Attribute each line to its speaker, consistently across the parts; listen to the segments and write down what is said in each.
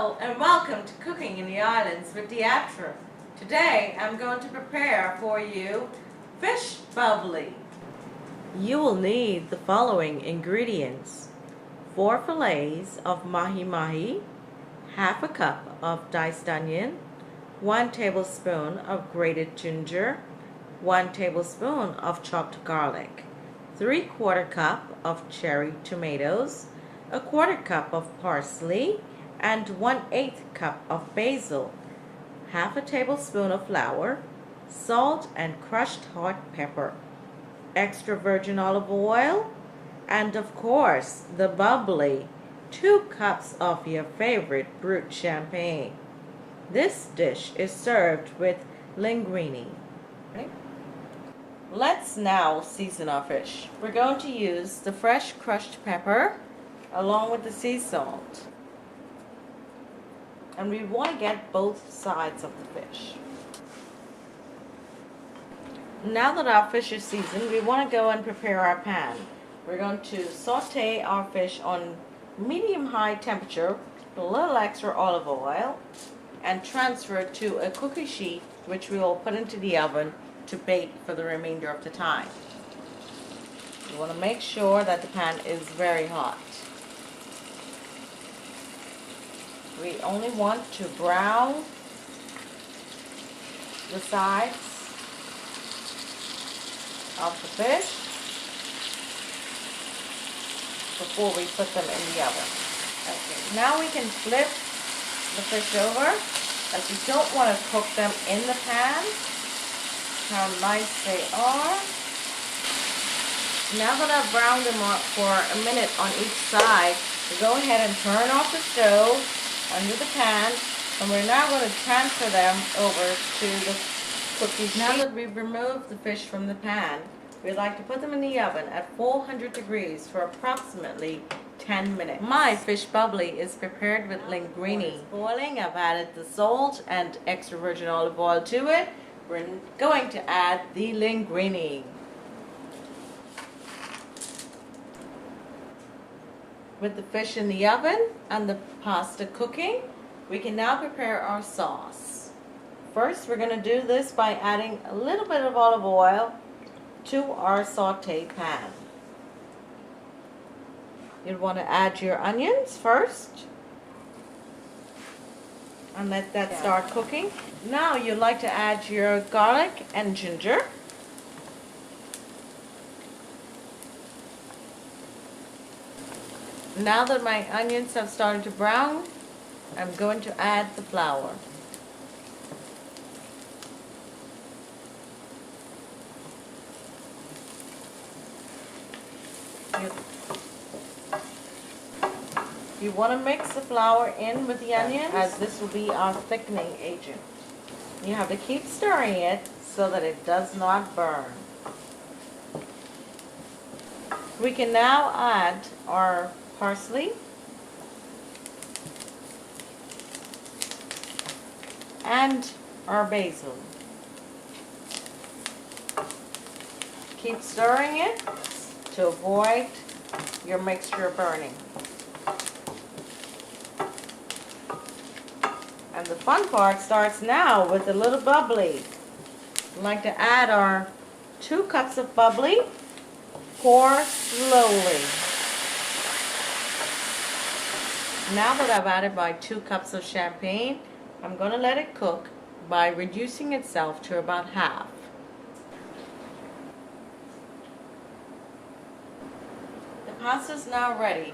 Speaker 1: Hello and welcome to Cooking in the Islands with Deatra. Today I'm going to prepare for you fish bubbly. You will need the following ingredients: 4 fillets of mahi-mahi, half a cup of diced onion, 1 tablespoon of grated ginger, 1 tablespoon of chopped garlic, 3/4 cup of cherry tomatoes, 1/4 cup of parsley, and 1/8 cup of basil, half a tablespoon of flour, salt and crushed hot pepper, extra virgin olive oil, and of course the bubbly, 2 cups of your favorite brut champagne. This dish is served with linguine. Let's now season our fish. We're going to use the fresh crushed pepper along with the sea salt. And we want to get both sides of the fish. Now that our fish is seasoned, we want to go and prepare our pan. We're going to saute our fish on medium-high temperature with a little extra olive oil and transfer it to a cookie sheet, which we will put into the oven to bake for the remainder of the time. You want to make sure that the pan is very hot. We only want to brown the sides of the fish before we put them in the oven. Okay, now we can flip the fish over, as we don't want to cook them in the pan. How nice they are. Now that I've browned them up for a minute on each side, we'll go ahead and turn off the stove under the pan, and we're now going to transfer them over to the cookie sheet. Now that we've removed the fish from the pan, we'd like to put them in the oven at 400 degrees for approximately 10 minutes. My fish bubbly is prepared with linguine. Boiling, I've added the salt and extra virgin olive oil to it. We're going to add the linguine. With the fish in the oven and the pasta cooking, we can now prepare our sauce. First, we're going to do this by adding a little bit of olive oil to our saute pan. You'll want to add your onions first and let that start cooking. Now you'd like to add your garlic and ginger. Now that my onions have started to brown, I'm going to add the flour. You want to mix the flour in with the onions, as this will be our thickening agent. You have to keep stirring it so that it does not burn. We can now add our parsley and our basil. Keep stirring it to avoid your mixture burning. And the fun part starts now with a little bubbly. I'd like to add our 2 cups of bubbly. Pour slowly. Now that I've added my 2 cups of champagne, I'm going to let it cook by reducing itself to about half. The pasta is now ready,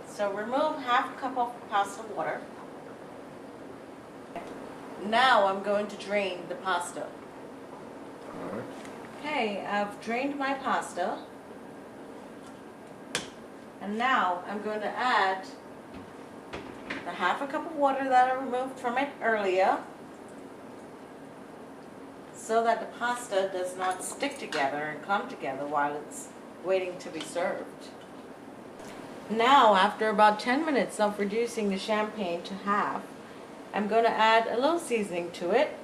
Speaker 1: so remove half a cup of pasta water. Now I'm going to drain the pasta. Okay, I've drained my pasta. And now I'm going to add the half a cup of water that I removed from it earlier, so that the pasta does not stick together and clump together while it's waiting to be served. Now, after about 10 minutes of reducing the champagne to half, I'm going to add a little seasoning to it,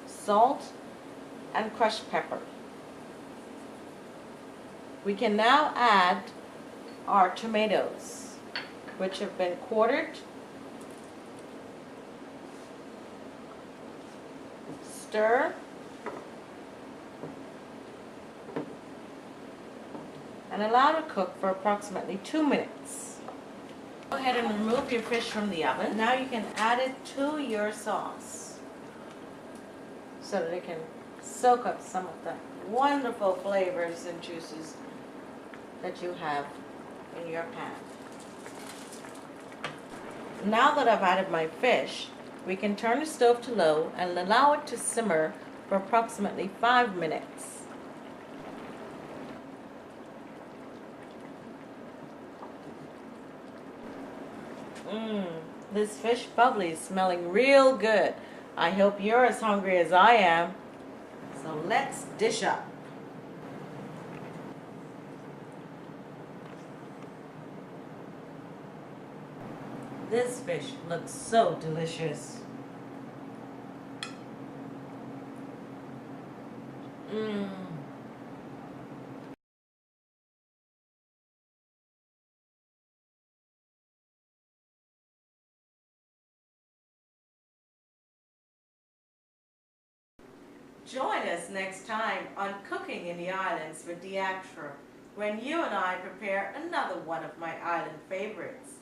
Speaker 1: salt and crushed pepper. We can now add our tomatoes, which have been quartered Stir. And allow to cook for approximately 2 minutes. Go ahead and remove your fish from the oven. Now you can add it to your sauce so that it can soak up some of the wonderful flavors and juices that you have in your pan. Now that I've added my fish, we can turn the stove to low and allow it to simmer for approximately 5 minutes. This fish bubbly is smelling real good. I hope you're as hungry as I am. So let's dish up. This fish looks so delicious. Join us next time on Cooking in the Islands with Deatra, when you and I prepare another one of my island favorites.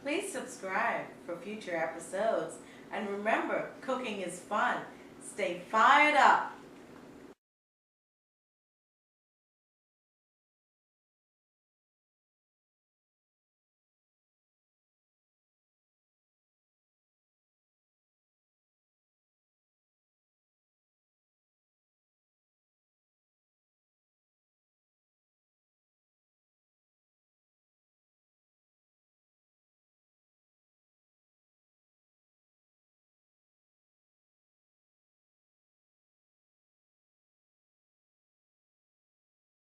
Speaker 1: Please subscribe for future episodes, and remember, cooking is fun. Stay fired up.